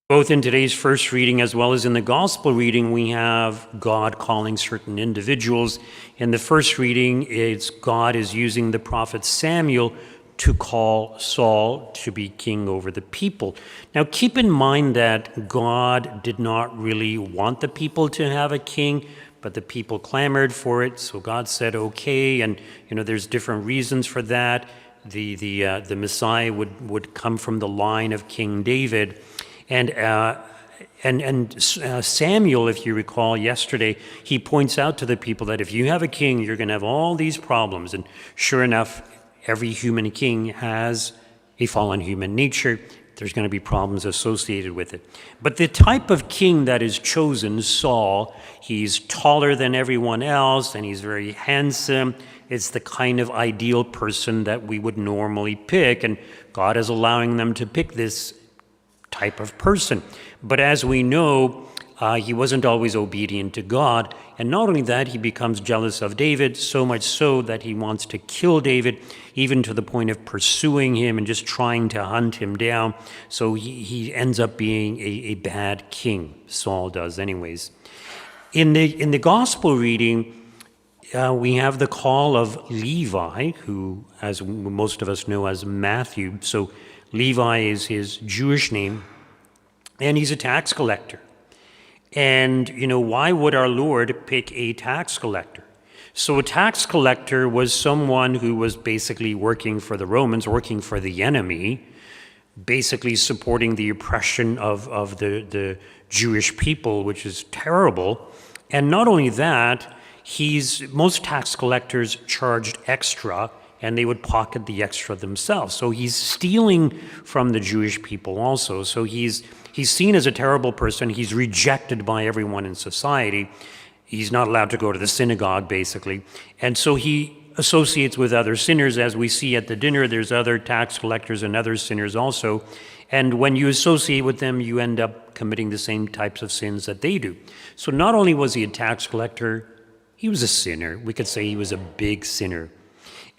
Both in today's first reading as well as in the gospel reading, we have God calling certain individuals. In the first reading, it's God is using the prophet Samuel to call Saul to be king over the people. Now, keep in mind that God did not really want the people to have a king, but the people clamored for it. So God said, okay, and there's different reasons for that. The Messiah would come from the line of King David. And Samuel, if you recall yesterday, he points out to the people that if you have a king, you're going to have all these problems. And sure enough, every human king has a fallen human nature. There's going to be problems associated with it. But the type of king that is chosen, Saul, he's taller than everyone else, and he's very handsome. It's the kind of ideal person that we would normally pick, and God is allowing them to pick this type of person. But as we know, he wasn't always obedient to God. And not only that, he becomes jealous of David, so much so that he wants to kill David, even to the point of pursuing him and just trying to hunt him down. So he ends up being a bad king. Saul does anyways. In the gospel reading, we have the call of Levi, who, as most of us know as Matthew. So Levi is his Jewish name, and he's a tax collector. And, why would our Lord pick a tax collector? So a tax collector was someone who was basically working for the Romans, working for the enemy, basically supporting the oppression of the Jewish people, which is terrible. And not only that, most tax collectors charged extra, and they would pocket the extra themselves. So he's stealing from the Jewish people also. So he's seen as a terrible person. He's rejected by everyone in society. He's not allowed to go to the synagogue, basically. And so he associates with other sinners. As we see at the dinner, there's other tax collectors and other sinners also. And when you associate with them, you end up committing the same types of sins that they do. So not only was he a tax collector, he was a sinner. We could say he was a big sinner.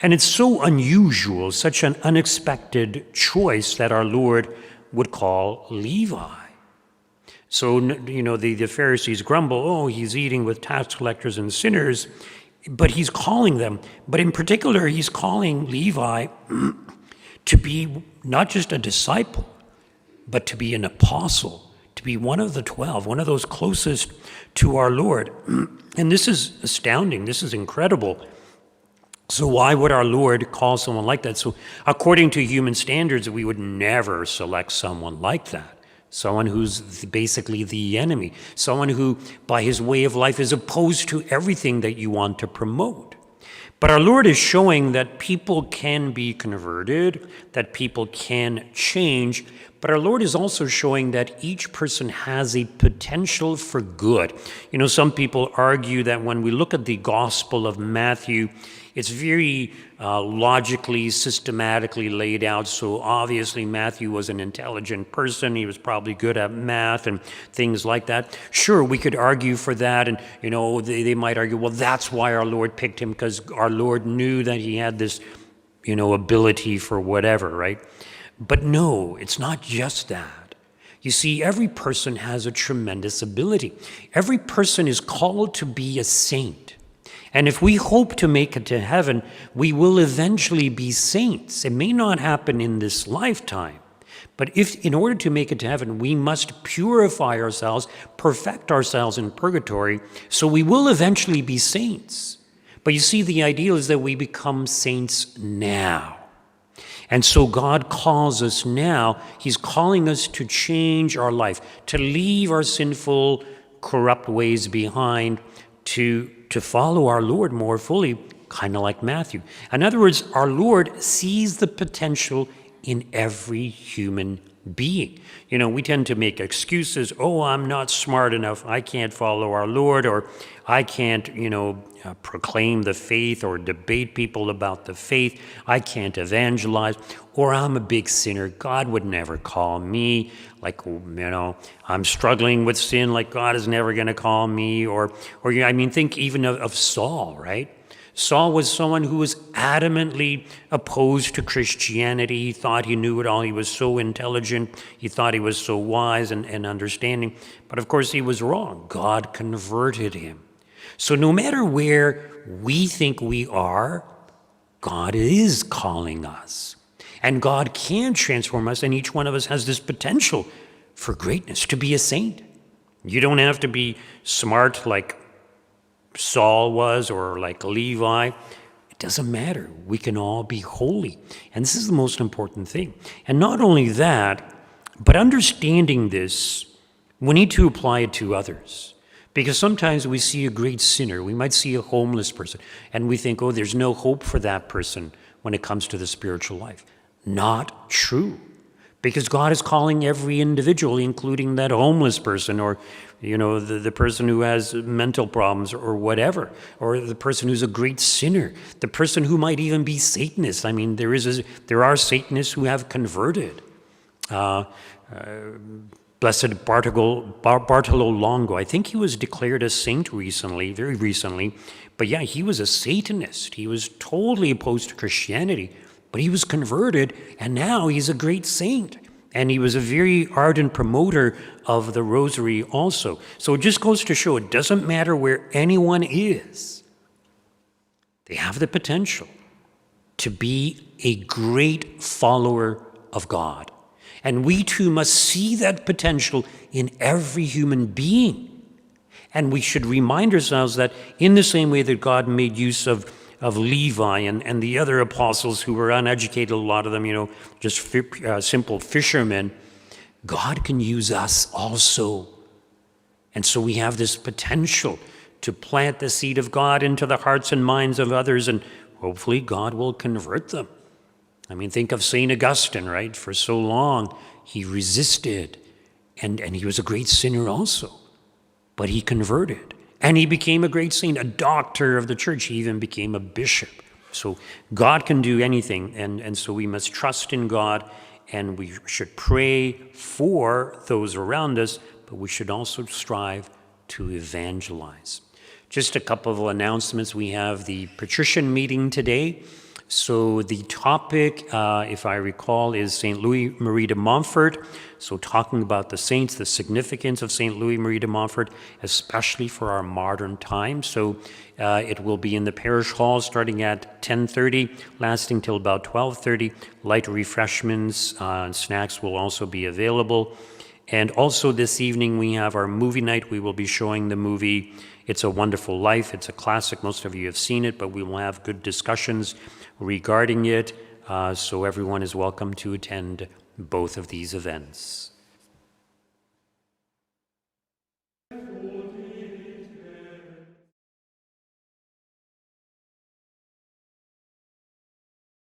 And it's so unusual, such an unexpected choice that our Lord would call Levi. So, the Pharisees grumble, oh, he's eating with tax collectors and sinners, but he's calling them. But in particular, he's calling Levi to be not just a disciple, but to be an apostle, to be one of the 12, one of those closest to our Lord. And this is astounding. This is incredible. So why would our Lord call someone like that? So according to human standards, we would never select someone like that. Someone who's basically the enemy. Someone who, by his way of life, is opposed to everything that you want to promote. But our Lord is showing that people can be converted, that people can change. But our Lord is also showing that each person has a potential for good. Some people argue that when we look at the Gospel of Matthew, it's very logically, systematically laid out. So obviously Matthew was an intelligent person. He was probably good at math and things like that. Sure, we could argue for that. And, they might argue, well, that's why our Lord picked him, because our Lord knew that he had this, ability for whatever, right? But no, it's not just that. You see, every person has a tremendous ability. Every person is called to be a saint. And if we hope to make it to heaven, we will eventually be saints. It may not happen in this lifetime, but if in order to make it to heaven, we must purify ourselves, perfect ourselves in purgatory, so we will eventually be saints. But you see, the ideal is that we become saints now. And so God calls us now. He's calling us to change our life, to leave our sinful, corrupt ways behind, to follow our Lord more fully, kind of like Matthew. In other words, our Lord sees the potential in every human being. You know, we tend to make excuses. Oh, I'm not smart enough. I can't follow our Lord, or I can't, proclaim the faith or debate people about the faith. I can't evangelize, or I'm a big sinner. God would never call me. Like, I'm struggling with sin. Like, God is never going to call me. Or think even of Saul, right? Saul was someone who was adamantly opposed to Christianity. He thought he knew it all. He was so intelligent. He thought he was so wise and understanding. But of course, he was wrong. God converted him. So no matter where we think we are, God is calling us. And God can transform us, and each one of us has this potential for greatness, to be a saint. You don't have to be smart like Saul was, or like Levi. It doesn't matter. We can all be holy. And this is the most important thing. And not only that, but understanding this, we need to apply it to others. Because sometimes we see a great sinner. We might see a homeless person, and we think, oh, there's no hope for that person when it comes to the spiritual life. Not true. Because God is calling every individual, including that homeless person, or the person who has mental problems or whatever, or the person who's a great sinner, the person who might even be Satanist. I mean, there are Satanists who have converted. Blessed Bartolo Longo, I think he was declared a saint very recently, but yeah, he was a Satanist. He was totally opposed to Christianity, but he was converted, and now he's a great saint. And he was a very ardent promoter of the rosary also. So it just goes to show it doesn't matter where anyone is. They have the potential to be a great follower of God. And we too must see that potential in every human being. And we should remind ourselves that in the same way that God made use of Levi and the other apostles who were uneducated, a lot of them, just simple fishermen, God can use us also. And so we have this potential to plant the seed of God into the hearts and minds of others, and hopefully God will convert them. I mean, think of St. Augustine, right? For so long, he resisted, and he was a great sinner also, but he converted. And he became a great saint, a doctor of the church. He even became a bishop. So God can do anything, and so we must trust in God, and we should pray for those around us, but we should also strive to evangelize. Just a couple of announcements. We have the patrician meeting today. So the topic, if I recall, is St. Louis Marie de Montfort. So talking about the saints, the significance of St. Louis Marie de Montfort, especially for our modern times. So it will be in the parish hall starting at 10:30, lasting till about 12:30. Light refreshments and snacks will also be available. And also this evening we have our movie night. We will be showing the movie It's a Wonderful Life. It's a classic. Most of you have seen it, but we will have good discussions regarding it, so everyone is welcome to attend both of these events.